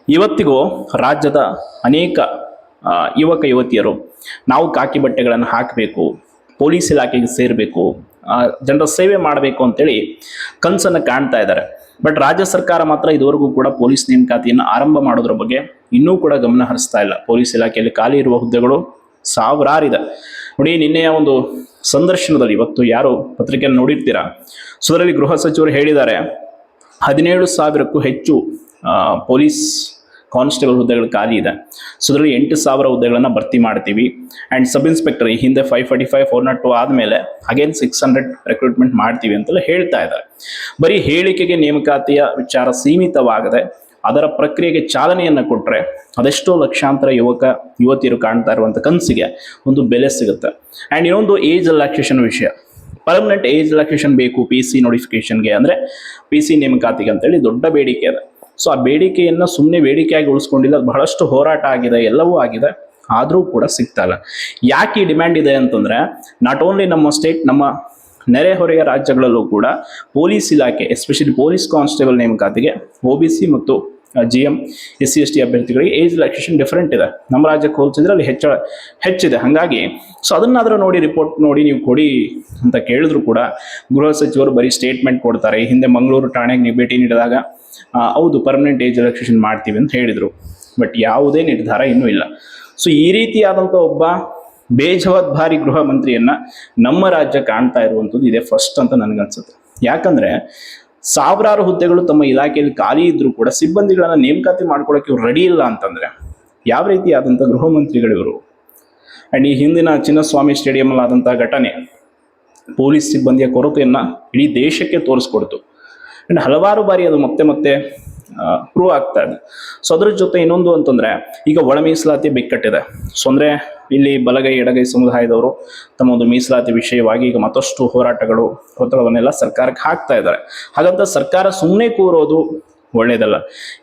ಇವತ್ತಿಗೂ ರಾಜ್ಯದ ಅನೇಕ ಯುವಕ ಯುವತಿಯರು ನಾವು ಕಾಕಿ ಬಟ್ಟೆಗಳನ್ನು ಹಾಕಬೇಕು, ಪೊಲೀಸ್ ಇಲಾಖೆಗೆ ಸೇರಬೇಕು, ಜನರ ಸೇವೆ ಮಾಡಬೇಕು ಅಂತೇಳಿ ಕನಸನ್ನು ಕಾಣ್ತಾ ಇದ್ದಾರೆ. ಬಟ್ ರಾಜ್ಯ ಸರ್ಕಾರ ಮಾತ್ರ ಇದುವರೆಗೂ ಕೂಡ ಪೊಲೀಸ್ ನೇಮಕಾತಿಯನ್ನು ಆರಂಭ ಮಾಡೋದ್ರ ಬಗ್ಗೆ ಇನ್ನೂ ಕೂಡ ಗಮನ ಹರಿಸ್ತಾ ಇಲ್ಲ. ಪೊಲೀಸ್ ಇಲಾಖೆಯಲ್ಲಿ ಖಾಲಿ ಇರುವ ಹುದ್ದೆಗಳು ಸಾವಿರಾರಿದೆ. ನೋಡಿ, ನಿನ್ನೆಯ ಒಂದು ಸಂದರ್ಶನದಲ್ಲಿ, ಇವತ್ತು ಯಾರು ಪತ್ರಿಕೆಯನ್ನು ನೋಡಿರ್ತೀರಾ, ಸೊ ಅದರಲ್ಲಿ ಗೃಹ ಸಚಿವರು ಹೇಳಿದ್ದಾರೆ 17,000ಕ್ಕೂ ಹೆಚ್ಚು ಪೊಲೀಸ್ ಕಾನ್ಸ್ಟೇಬಲ್ ಹುದ್ದೆಗಳು ಖಾಲಿ ಇದೆ. ಸೊ ಅದರಲ್ಲಿ 8,000 ಹುದ್ದೆಗಳನ್ನು ಭರ್ತಿ ಮಾಡ್ತೀವಿ. ಆ್ಯಂಡ್ ಸಬ್ ಇನ್ಸ್ಪೆಕ್ಟರ್ ಈ ಹಿಂದೆ 545, 402 ಆದಮೇಲೆ ಅಗೇನ್ 600 ರೆಕ್ರೂಟ್ಮೆಂಟ್ ಮಾಡ್ತೀವಿ ಅಂತೆಲ್ಲ ಹೇಳ್ತಾ ಇದ್ದಾರೆ. ಬರೀ ಹೇಳಿಕೆಗೆ ನೇಮಕಾತಿಯ ವಿಚಾರ ಸೀಮಿತವಾಗದೆ ಅದರ ಪ್ರಕ್ರಿಯೆಗೆ ಚಾಲನೆಯನ್ನು ಕೊಟ್ಟರೆ ಅದೆಷ್ಟೋ ಲಕ್ಷಾಂತರ ಯುವಕ ಯುವತಿಯರು ಕಾಣ್ತಾ ಇರುವಂಥ ಕನಸಿಗೆ ಒಂದು ಬೆಲೆ ಸಿಗುತ್ತೆ. ಆ್ಯಂಡ್ ಇನ್ನೊಂದು ಏಜ್ ರಿಲ್ಯಾಕ್ಸೇಷನ್ ವಿಷಯ. ಪರ್ಮನೆಂಟ್ ಏಜ್ ರಿಲ್ಯಾಕ್ಸೇಷನ್ ಬೇಕು PC ನೋಟಿಫಿಕೇಶನ್ಗೆ, ಅಂದರೆ PC ನೇಮಕಾತಿಗೆ ಅಂತೇಳಿ ದೊಡ್ಡ ಬೇಡಿಕೆ ಇದೆ. ಸೊ ಆ ಬೇಡಿಕೆಯನ್ನು ಸುಮ್ಮನೆ ಬೇಡಿಕೆಯಾಗಿ ಉಳಿಸ್ಕೊಂಡಿಲ್ಲ, ಅದು ಬಹಳಷ್ಟು ಹೋರಾಟ ಆಗಿದೆ, ಎಲ್ಲವೂ ಆಗಿದೆ, ಆದರೂ ಕೂಡ ಸಿಗ್ತಾ ಇಲ್ಲ. ಯಾಕೆ ಈ ಡಿಮ್ಯಾಂಡ್ ಇದೆ ಅಂತಂದರೆ, ನಾಟ್ ಓನ್ಲಿ ನಮ್ಮ ಸ್ಟೇಟ್, ನಮ್ಮ ನೆರೆಹೊರೆಯ ರಾಜ್ಯಗಳಲ್ಲೂ ಕೂಡ ಪೊಲೀಸ್ ಇಲಾಖೆ, ಎಸ್ಪೆಷಲಿ ಪೊಲೀಸ್ ಕಾನ್ಸ್ಟೇಬಲ್ ನೇಮಕಾತಿಗೆ OBC ಮತ್ತು GM SC ST ಅಭ್ಯರ್ಥಿಗಳಿಗೆ ಏಜ್ ರಿಲ್ಯಾಕ್ಸೇಷನ್ ಡಿಫರೆಂಟ್ ಇದೆ. ನಮ್ಮ ರಾಜ್ಯಕ್ಕೆ ಹೋಲಿಸಿದ್ರೆ ಅಲ್ಲಿ ಹೆಚ್ಚಿದೆ. ಹಾಗಾಗಿ ಸೊ ಅದನ್ನಾದರೂ ನೋಡಿ, ರಿಪೋರ್ಟ್ ನೋಡಿ ನೀವು ಕೊಡಿ ಅಂತ ಕೇಳಿದ್ರು ಕೂಡ ಗೃಹ ಸಚಿವರು ಬರೀ ಸ್ಟೇಟ್ಮೆಂಟ್ ಕೊಡ್ತಾರೆ. ಈ ಹಿಂದೆ ಮಂಗಳೂರು ಠಾಣೆಗೆ ನೀವು ಭೇಟಿ ನೀಡಿದಾಗ ಹೌದು ಪರ್ಮನೆಂಟ್ ಏಜ್ ರಿಲ್ಯಾಕ್ಸೇಷನ್ ಮಾಡ್ತೀವಿ ಅಂತ ಹೇಳಿದರು, ಬಟ್ ಯಾವುದೇ ನಿರ್ಧಾರ ಇನ್ನೂ ಇಲ್ಲ. ಸೊ ಈ ರೀತಿಯಾದಂಥ ಒಬ್ಬ ಬೇಜವಾಬ್ದಾರಿ ಗೃಹ ಮಂತ್ರಿಯನ್ನ ನಮ್ಮ ರಾಜ್ಯ ಕಾಣ್ತಾ ಇರುವಂಥದ್ದು ಇದೇ ಫಸ್ಟ್ ಅಂತ ನನಗನ್ಸುತ್ತೆ. ಯಾಕಂದ್ರೆ ಸಾವಿರಾರು ಹುದ್ದೆಗಳು ತಮ್ಮ ಇಲಾಖೆಯಲ್ಲಿ ಖಾಲಿ ಇದ್ರೂ ಕೂಡ ಸಿಬ್ಬಂದಿಗಳನ್ನ ನೇಮಕಾತಿ ಮಾಡ್ಕೊಳ್ಳೋಕೆ ಇವ್ರು ರೆಡಿ ಇಲ್ಲ ಅಂತಂದ್ರೆ ಯಾವ ರೀತಿಯಾದಂಥ ಗೃಹ ಮಂತ್ರಿಗಳಿವರು? ಆ್ಯಂಡ್ ಈ ಹಿಂದಿನ ಚಿನ್ನಸ್ವಾಮಿ ಸ್ಟೇಡಿಯಂಲ್ಲಿ ಆದಂಥ ಘಟನೆ ಪೊಲೀಸ್ ಸಿಬ್ಬಂದಿಯ ಕೊರತೆಯನ್ನು ಇಡೀ ದೇಶಕ್ಕೆ ತೋರಿಸ್ಕೊಡ್ತು. ಆ್ಯಂಡ್ ಹಲವಾರು ಬಾರಿ ಅದು ಮತ್ತೆ ಪ್ರೂವ್ ಆಗ್ತಾ ಇದೆ. ಸೊ ಅದ್ರ ಜೊತೆ ಇನ್ನೊಂದು ಅಂತಂದರೆ, ಈಗ ಒಳ ಮೀಸಲಾತಿ ಬಿಕ್ಕಟ್ಟಿದೆ. ಸೊ ಅಂದರೆ ಇಲ್ಲಿ ಬಲಗೈ ಎಡಗೈ ಸಮುದಾಯದವರು ತಮ್ಮ ಒಂದು ಮೀಸಲಾತಿ ವಿಷಯವಾಗಿ ಈಗ ಮತ್ತಷ್ಟು ಹೋರಾಟಗಳು, ಒತ್ತಡವನ್ನೆಲ್ಲ ಸರ್ಕಾರಕ್ಕೆ ಹಾಕ್ತಾ ಇದ್ದಾರೆ. ಹಾಗಂತ ಸರ್ಕಾರ ಸುಮ್ಮನೆ ಕೂರೋದು ಒಳ್ಳೇದಲ್ಲ.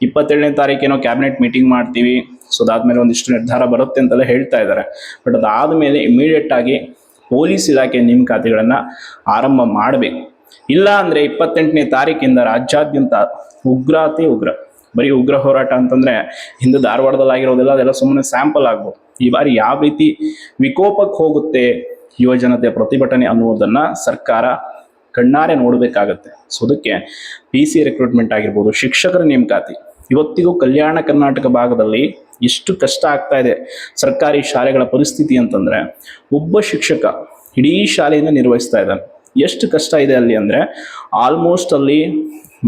27ನೇ ತಾರೀಕೇನೋ ಕ್ಯಾಬಿನೆಟ್ ಮೀಟಿಂಗ್ ಮಾಡ್ತೀವಿ, ಸೊ ಅದಾದಮೇಲೆ ಒಂದಿಷ್ಟು ನಿರ್ಧಾರ ಬರುತ್ತೆ ಅಂತೆಲ್ಲ ಹೇಳ್ತಾ ಇದ್ದಾರೆ. ಬಟ್ ಅದಾದಮೇಲೆ ಇಮಿಡಿಯೇಟ್ ಆಗಿ ಪೊಲೀಸ್ ಇಲಾಖೆ ನೇಮಕಾತಿಗಳನ್ನು ಆರಂಭ ಮಾಡಬೇಕು. ಇಲ್ಲ ಅಂದರೆ 28ನೇ ತಾರೀಕಿಂದ ರಾಜ್ಯಾದ್ಯಂತ ಉಗ್ರ, ಬರೀ ಉಗ್ರ ಹೋರಾಟ ಅಂತಂದರೆ ಹಿಂದೆ ಧಾರವಾಡದಲ್ಲಿ ಆಗಿರೋದೆಲ್ಲ ಅದೆಲ್ಲ ಸುಮ್ಮನೆ ಸ್ಯಾಂಪಲ್ ಆಗ್ಬೋದು. ಈ ಬಾರಿ ಯಾವ ರೀತಿ ವಿಕೋಪಕ್ಕೆ ಹೋಗುತ್ತೆ ಯುವಜನತೆ ಪ್ರತಿಭಟನೆ ಅನ್ನುವುದನ್ನು ಸರ್ಕಾರ ಕಣ್ಣಾರೆ ನೋಡಬೇಕಾಗತ್ತೆ. ಸೊ ಅದಕ್ಕೆ PC ರಿಕ್ರೂಟ್ಮೆಂಟ್ ಆಗಿರ್ಬೋದು, ಶಿಕ್ಷಕರ ನೇಮಕಾತಿ, ಇವತ್ತಿಗೂ ಕಲ್ಯಾಣ ಕರ್ನಾಟಕ ಭಾಗದಲ್ಲಿ ಎಷ್ಟು ಕಷ್ಟ ಆಗ್ತಾ ಇದೆ ಸರ್ಕಾರಿ ಶಾಲೆಗಳ ಪರಿಸ್ಥಿತಿ ಅಂತಂದರೆ, ಒಬ್ಬ ಶಿಕ್ಷಕ ಇಡೀ ಶಾಲೆಯನ್ನು ನಿರ್ವಹಿಸ್ತಾ ಇದ್ದಾನೆ. ಎಷ್ಟು ಕಷ್ಟ ಇದೆ ಅಲ್ಲಿ ಅಂದರೆ, ಆಲ್ಮೋಸ್ಟ್ ಅಲ್ಲಿ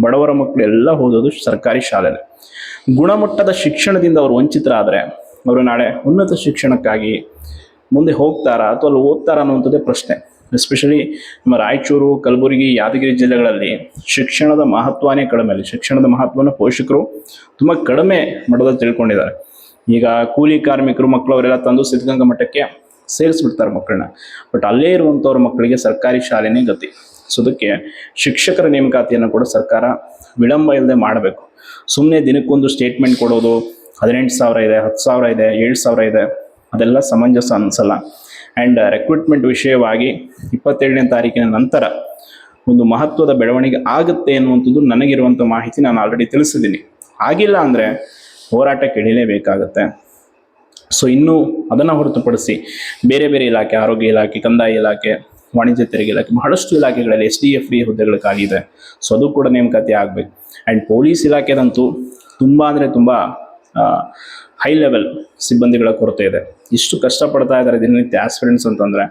ಬಡವರ ಮಕ್ಕಳು ಎಲ್ಲ ಓದೋದು ಸರ್ಕಾರಿ ಶಾಲೆಯಲ್ಲಿ. ಗುಣಮಟ್ಟದ ಶಿಕ್ಷಣದಿಂದ ಅವರು ವಂಚಿತರಾದರೆ ಅವರು ನಾಳೆ ಉನ್ನತ ಶಿಕ್ಷಣಕ್ಕಾಗಿ ಮುಂದೆ ಹೋಗ್ತಾರಾ ಅಥವಾ ಅಲ್ಲಿ ಓದ್ತಾರಾ ಅನ್ನುವಂಥದ್ದೇ ಪ್ರಶ್ನೆ. ಎಸ್ಪೆಷಲಿ ನಮ್ಮ ರಾಯಚೂರು, ಕಲಬುರಗಿ, ಯಾದಗಿರಿ ಜಿಲ್ಲೆಗಳಲ್ಲಿ ಶಿಕ್ಷಣದ ಮಹತ್ವನೇ ಕಡಿಮೆ. ಅಲ್ಲಿ ಶಿಕ್ಷಣದ ಮಹತ್ವನ ಪೋಷಕರು ತುಂಬ ಕಡಿಮೆ ಮಟ್ಟದಲ್ಲಿ ತಿಳ್ಕೊಂಡಿದ್ದಾರೆ. ಈಗ ಕೂಲಿ ಕಾರ್ಮಿಕರು ಮಕ್ಕಳು ಅವರೆಲ್ಲ ತಂದು ಸಿದ್ಧಗಂಗಾ ಮಠಕ್ಕೆ ಸೇರಿಸ್ಬಿಡ್ತಾರೆ ಮಕ್ಕಳನ್ನ. ಬಟ್ ಅಲ್ಲೇ ಇರುವಂಥವ್ರ ಮಕ್ಕಳಿಗೆ ಸರ್ಕಾರಿ ಶಾಲೆನೇ ಗತಿ. ಸೊ ಅದಕ್ಕೆ ಶಿಕ್ಷಕರ ನೇಮಕಾತಿಯನ್ನು ಕೂಡ ಸರ್ಕಾರ ವಿಳಂಬ ಇಲ್ಲದೆ ಮಾಡಬೇಕು. ಸುಮ್ಮನೆ ದಿನಕ್ಕೊಂದು ಸ್ಟೇಟ್ಮೆಂಟ್ ಕೊಡೋದು, 18,000 ಇದೆ, 10,000 ಇದೆ, 7,000 ಇದೆ, ಅದೆಲ್ಲ ಸಮಂಜಸ ಅನಿಸಲ್ಲ. ಆ್ಯಂಡ್ ರೆಕ್ರೂಟ್ಮೆಂಟ್ ವಿಷಯವಾಗಿ 27ನೇ ತಾರೀಕಿನ ನಂತರ ಒಂದು ಮಹತ್ವದ ಬೆಳವಣಿಗೆ ಆಗುತ್ತೆ ಅನ್ನುವಂಥದ್ದು ನನಗಿರುವಂಥ ಮಾಹಿತಿ ನಾನು ಆಲ್ರೆಡಿ ತಿಳಿಸಿದ್ದೀನಿ. ಆಗಿಲ್ಲ ಅಂದರೆ ಹೋರಾಟಕ್ಕೆ ಇಳಿಲೇಬೇಕಾಗತ್ತೆ. ಸೊ ಇನ್ನೂ ಅದನ್ನು ಹೊರತುಪಡಿಸಿ ಬೇರೆ ಬೇರೆ ಇಲಾಖೆ, ಆರೋಗ್ಯ ಇಲಾಖೆ, ಕಂದಾಯ ಇಲಾಖೆ, ವಾಣಿಜ್ಯ ತೆರಿಗೆ ಇಲಾಖೆ, ಬಹಳಷ್ಟು ಇಲಾಖೆಗಳಲ್ಲಿ SDFD ಹುದ್ದೆಗಳು ಖಾಲಿ ಇದೆ. ಸೊ ಅದು ಕೂಡ ನೇಮಕಾತಿ ಆಗಬೇಕು. ಆ್ಯಂಡ್ ಪೊಲೀಸ್ ಇಲಾಖೆದಂತೂ ತುಂಬ ಅಂದರೆ ತುಂಬ ಹೈ ಲೆವೆಲ್ ಸಿಬ್ಬಂದಿಗಳ ಕೊರತೆ ಇದೆ. ಇಷ್ಟು ಕಷ್ಟಪಡ್ತಾ ಇದ್ದಾರೆ ದಿನನಿತ್ಯ ಆಸ್ಪಿರೆಂಟ್ಸ್ ಅಂತಂದರೆ,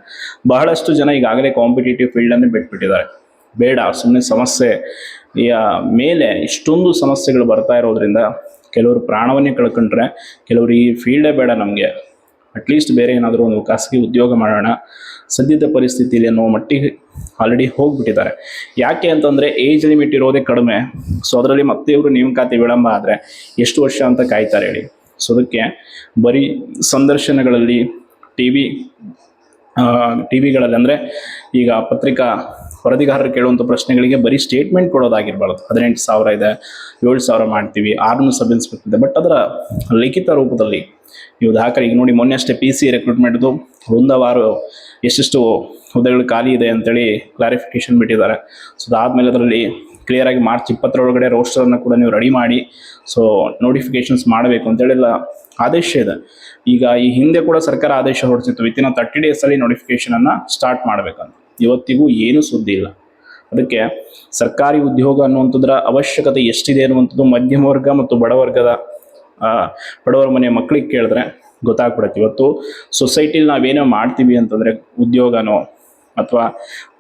ಬಹಳಷ್ಟು ಜನ ಈಗಾಗಲೇ ಕಾಂಪಿಟೇಟಿವ್ ಫೀಲ್ಡನ್ನೇ ಬಿಟ್ಬಿಟ್ಟಿದ್ದಾರೆ. ಬೇಡ, ಸುಮ್ಮನೆ ಸಮಸ್ಯೆಯ ಮೇಲೆ ಇಷ್ಟೊಂದು ಸಮಸ್ಯೆಗಳು ಬರ್ತಾ ಇರೋದ್ರಿಂದ ಕೆಲವರು ಪ್ರಾಣವನ್ನೇ ಕಳ್ಕೊಂಡ್ರೆ, ಕೆಲವರು ಈ ಫೀಲ್ಡೇ ಬೇಡ ನಮಗೆ, ಅಟ್ಲೀಸ್ಟ್ ಬೇರೆ ಏನಾದರೂ ಒಂದು ಖಾಸಗಿ ಉದ್ಯೋಗ ಮಾಡೋಣ ಸದ್ಯದ ಪರಿಸ್ಥಿತಿಯಲ್ಲಿ ಅನ್ನೋ ಮಟ್ಟಿಗೆ ಆಲ್ರೆಡಿ ಹೋಗ್ಬಿಟ್ಟಿದ್ದಾರೆ. ಯಾಕೆ ಅಂತಂದರೆ ಏಜ್ ಲಿಮಿಟ್ ಇರೋದೇ ಕಡಿಮೆ. ಸೊ ಅದರಲ್ಲಿ ಮತ್ತೆ ಇವರು ನೇಮಕಾತಿ ವಿಳಂಬ ಆದರೆ ಎಷ್ಟು ವರ್ಷ ಅಂತ ಕಾಯ್ತಾರೆ ಹೇಳಿ. ಸೊ ಅದಕ್ಕೆ ಬರೀ ಸಂದರ್ಶನಗಳಲ್ಲಿ ಟಿವಿಗಳಲ್ಲಿ ಅಂದರೆ ಈಗ ಪತ್ರಿಕಾ ವರದಿಗಾರರು ಕೇಳುವಂಥ ಪ್ರಶ್ನೆಗಳಿಗೆ ಬರೀ ಸ್ಟೇಟ್ಮೆಂಟ್ ಕೊಡೋದಾಗಿರ್ಬಾರ್ದು. 18,000 ಇದೆ, 7,000 ಮಾಡ್ತೀವಿ, 600 ಸಬ್ ಇನ್ಸ್ಪೆಕ್ಟರ್ ಇದೆ, ಬಟ್ ಅದರ ಲಿಖಿತ ರೂಪದಲ್ಲಿ ನೀವು ದಾಖಲೆ. ಈಗ ನೋಡಿ, ಮೊನ್ನೆ ಅಷ್ಟೇ PC ರಿಕ್ರೂಟ್ಮೆಂಟ್ದು ಒಂದವಾರು ಎಷ್ಟೆಷ್ಟು ಹುದ್ದೆಗಳು ಖಾಲಿ ಇದೆ ಅಂತೇಳಿ ಕ್ಲಾರಿಫಿಕೇಶನ್ ಬಿಟ್ಟಿದ್ದಾರೆ. ಸೊ ಅದಾದಮೇಲೆ ಅದರಲ್ಲಿ ಕ್ಲಿಯರಾಗಿ ಮಾರ್ಚ್ 20 ರೋಸ್ಟರನ್ನು ಕೂಡ ನೀವು ರೆಡಿ ಮಾಡಿ ಸೊ ನೋಟಿಫಿಕೇಶನ್ಸ್ ಮಾಡಬೇಕು ಅಂತೇಳೆಲ್ಲ ಆದೇಶ ಇದೆ. ಈಗ ಈ ಹಿಂದೆ ಕೂಡ ಸರ್ಕಾರ ಆದೇಶ ಹೊರಡಿಸಿತ್ತು, ವಿತಿನ್ 30 ಡೇಸಲ್ಲಿ ನೋಟಿಫಿಕೇಶನನ್ನು ಸ್ಟಾರ್ಟ್ ಮಾಡಬೇಕಂತ. ಇವತ್ತಿಗೂ ಏನೂ ಸುದ್ದಿ ಇಲ್ಲ. ಅದಕ್ಕೆ ಸರ್ಕಾರಿ ಉದ್ಯೋಗ ಅನ್ನುವಂಥದ್ರ ಅವಶ್ಯಕತೆ ಎಷ್ಟಿದೆ ಅನ್ನುವಂಥದ್ದು ಮಧ್ಯಮ ವರ್ಗ ಮತ್ತು ಬಡವರ ಮನೆಯ ಮಕ್ಕಳಿಗೆ ಕೇಳಿದ್ರೆ ಗೊತ್ತಾಗ್ಬಿಡುತ್ತೆ. ಇವತ್ತು ಸೊಸೈಟಿಲಿ ನಾವೇನೋ ಮಾಡ್ತೀವಿ ಅಂತಂದರೆ, ಉದ್ಯೋಗನೋ ಅಥವಾ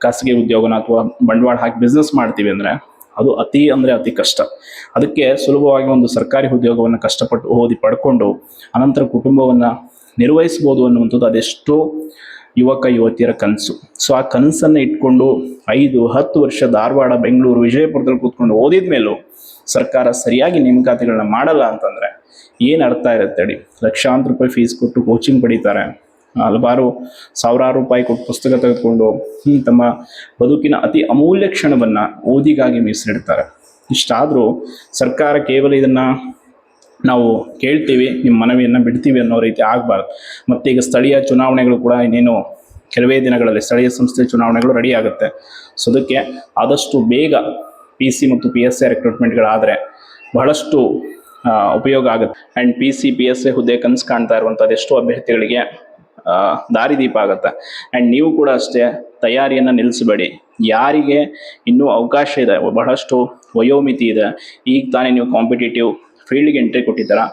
ಖಾಸಗಿ ಉದ್ಯೋಗನೋ ಅಥವಾ ಬಂಡವಾಳ ಹಾಕಿ ಬಿಸ್ನೆಸ್ ಮಾಡ್ತೀವಿ ಅಂದರೆ ಅದು ಅತಿ ಕಷ್ಟ. ಅದಕ್ಕೆ ಸುಲಭವಾಗಿ ಒಂದು ಸರ್ಕಾರಿ ಉದ್ಯೋಗವನ್ನು ಕಷ್ಟಪಟ್ಟು ಓದಿ ಪಡ್ಕೊಂಡು ಅನಂತರ ಕುಟುಂಬವನ್ನು ನಿರ್ವಹಿಸ್ಬೋದು ಅನ್ನುವಂಥದ್ದು ಅದೆಷ್ಟೋ ಯುವಕ ಯುವತಿಯರ ಕನಸು. ಸೊ ಆ ಕನಸನ್ನು ಇಟ್ಕೊಂಡು 5-10 ವರ್ಷ ಧಾರವಾಡ, ಬೆಂಗಳೂರು, ವಿಜಯಪುರದಲ್ಲಿ ಕೂತ್ಕೊಂಡು ಓದಿದ ಮೇಲೂ ಸರ್ಕಾರ ಸರಿಯಾಗಿ ನೇಮಕಾತಿಗಳನ್ನ ಮಾಡಲ್ಲ ಅಂತಂದರೆ ಏನು ಅರ್ಥ ಇರುತ್ತೆ ಹೇಳಿ? ಲಕ್ಷಾಂತರ ರೂಪಾಯಿ ಫೀಸ್ ಕೊಟ್ಟು ಕೋಚಿಂಗ್ ಪಡೀತಾರೆ, ಹಲವಾರು ಸಾವಿರಾರು ರೂಪಾಯಿ ಕೊಟ್ಟು ಪುಸ್ತಕ ತೆಗೆದುಕೊಂಡು ತಮ್ಮ ಬದುಕಿನ ಅತಿ ಅಮೂಲ್ಯ ಕ್ಷಣವನ್ನು ಓದಿಗಾಗಿ ಮೀಸಲಿಡ್ತಾರೆ. ಇಷ್ಟಾದರೂ ಸರ್ಕಾರ ಕೇವಲ ಇದನ್ನು ನಾವು ಕೇಳ್ತೀವಿ, ನಿಮ್ಮ ಮನವಿಯನ್ನು ಬಿಡ್ತೀವಿ ಅನ್ನೋ ರೀತಿ ಆಗಬಾರ್ದು. ಮತ್ತು ಈಗ ಸ್ಥಳೀಯ ಚುನಾವಣೆಗಳು ಕೂಡ ಇನ್ನೇನು ಕೆಲವೇ ದಿನಗಳಲ್ಲಿ ಸ್ಥಳೀಯ ಸಂಸ್ಥೆ ಚುನಾವಣೆಗಳು ರೆಡಿ ಆಗುತ್ತೆ. ಸೊ ಅದಕ್ಕೆ ಆದಷ್ಟು ಬೇಗ PC ಮತ್ತು PSI ರಿಕ್ರೂಟ್ಮೆಂಟ್ಗಳಾದರೆ ಬಹಳಷ್ಟು ಉಪಯೋಗ ಆಗುತ್ತೆ. ಆ್ಯಂಡ್ PC PSI ಹುದ್ದೆ ಕನಸು ಕಾಣ್ತಾ ಇರುವಂಥದ್ದು ಎಷ್ಟೋ ಅಭ್ಯರ್ಥಿಗಳಿಗೆ ದಾರಿದೀಪ ಆಗುತ್ತೆ. ಆ್ಯಂಡ್ ನೀವು ಕೂಡ ಅಷ್ಟೇ ತಯಾರಿಯನ್ನು ನಿಲ್ಲಿಸಬೇಡಿ. ಯಾರಿಗೆ ಇನ್ನೂ ಅವಕಾಶ ಇದೆ, ಬಹಳಷ್ಟು ವಯೋಮಿತಿ ಇದೆ, ಈಗ ತಾನೇ ನೀವು ಕಾಂಪಿಟೇಟಿವ್ ಫೀಲ್ಡ್ಗೆ ಎಂಟ್ರಿ ಕೊಟ್ಟಿದ್ದೀರಾ,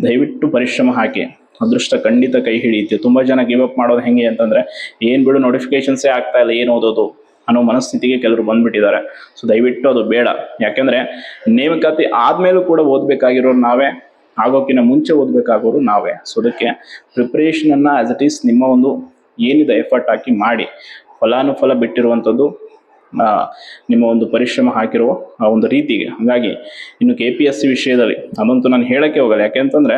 ದಯವಿಟ್ಟು ಪರಿಶ್ರಮ ಹಾಕಿ, ಅದೃಷ್ಟ ಖಂಡಿತ ಕೈ ಹಿಡಿಯುತ್ತೆ. ತುಂಬ ಜನ ಗಿವ್ ಅಪ್ ಮಾಡೋದು ಹೆಂಗೆ ಅಂತಂದರೆ, ಏನು ಬಿಡು ನೋಟಿಫಿಕೇಶನ್ಸೇ ಆಗ್ತಾ ಇಲ್ಲ, ಏನು ಓದೋದು ಅನ್ನೋ ಮನಸ್ಥಿತಿಗೆ ಕೆಲವರು ಬಂದುಬಿಟ್ಟಿದ್ದಾರೆ. ಸೊ ದಯವಿಟ್ಟು ಅದು ಬೇಡ. ಯಾಕೆಂದರೆ ನೇಮಕಾತಿ ಆದಮೇಲೂ ಕೂಡ ಓದಬೇಕಾಗಿರೋರು ನಾವೇ, ಆಗೋಕ್ಕಿಂತ ಮುಂಚೆ ಓದಬೇಕಾಗೋರು ನಾವೇ. ಸೊ ಅದಕ್ಕೆ ಪ್ರಿಪ್ರೇಷನನ್ನು ಆ್ಯಸ್ ಇಟ್ ಈಸ್ ನಿಮ್ಮ ಒಂದು ಏನಿದೆ ಎಫರ್ಟ್ ಹಾಕಿ ಮಾಡಿ. ಫಲಾನುಫಲ ಬಿಟ್ಟಿರುವಂಥದ್ದು ನಿಮ್ಮ ಒಂದು ಪರಿಶ್ರಮ ಹಾಕಿರುವ ಆ ಒಂದು ರೀತಿಗೆ. ಹಾಗಾಗಿ ಇನ್ನು KPSC ವಿಷಯದಲ್ಲಿ ಅದಂತೂ ನಾನು ಹೇಳೋಕ್ಕೆ ಹೋಗಲ್ಲ. ಯಾಕೆಂತಂದರೆ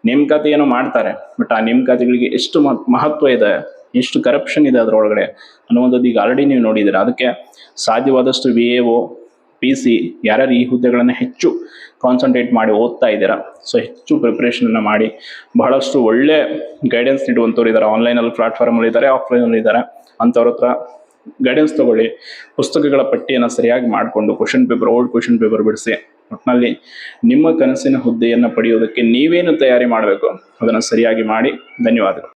ನೇಮಕಾತಿ ಏನೋ ಮಾಡ್ತಾರೆ, ಬಟ್ ಆ ನೇಮಕಾತಿಗಳಿಗೆ ಎಷ್ಟು ಮಹತ್ವ ಇದೆ, ಎಷ್ಟು ಕರಪ್ಷನ್ ಇದೆ ಅದರೊಳಗಡೆ ಅನ್ನುವಂಥದ್ದು ಈಗ ಆಲ್ರೆಡಿ ನೀವು ನೋಡಿದ್ದೀರಾ. ಅದಕ್ಕೆ ಸಾಧ್ಯವಾದಷ್ಟು VAO PC ಯಾರ್ಯಾರು ಈ ಹುದ್ದೆಗಳನ್ನು ಹೆಚ್ಚು ಕಾನ್ಸಂಟ್ರೇಟ್ ಮಾಡಿ ಓದ್ತಾ ಇದ್ದೀರಾ, ಸೊ ಹೆಚ್ಚು ಪ್ರಿಪ್ರೇಷನನ್ನು ಮಾಡಿ. ಬಹಳಷ್ಟು ಒಳ್ಳೆ ಗೈಡೆನ್ಸ್ ನೀಡುವಂಥವ್ರು ಇದ್ದಾರೆ, ಆನ್ಲೈನಲ್ಲಿ ಪ್ಲಾಟ್ಫಾರ್ಮಲ್ಲಿ ಇದ್ದಾರೆ, ಆಫ್ಲೈನಲ್ಲಿ ಇದ್ದಾರೆ. ಅಂಥವ್ರ ಹತ್ರ ಗೈಡೆನ್ಸ್ ತೊಗೊಳ್ಳಿ. ಪುಸ್ತಕಗಳ ಪಟ್ಟಿಯನ್ನು ಸರಿಯಾಗಿ ಮಾಡಿಕೊಂಡು ಓಲ್ಡ್ ಕ್ವಶನ್ ಪೇಪರ್ ಬಿಡಿಸಿ, ಒಟ್ಟಿನಲ್ಲಿ ನಿಮ್ಮ ಕನಸಿನ ಹುದ್ದೆಯನ್ನು ಪಡೆಯೋದಕ್ಕೆ ನೀವೇನು ತಯಾರಿ ಮಾಡಬೇಕು ಅದನ್ನು ಸರಿಯಾಗಿ ಮಾಡಿ. ಧನ್ಯವಾದಗಳು.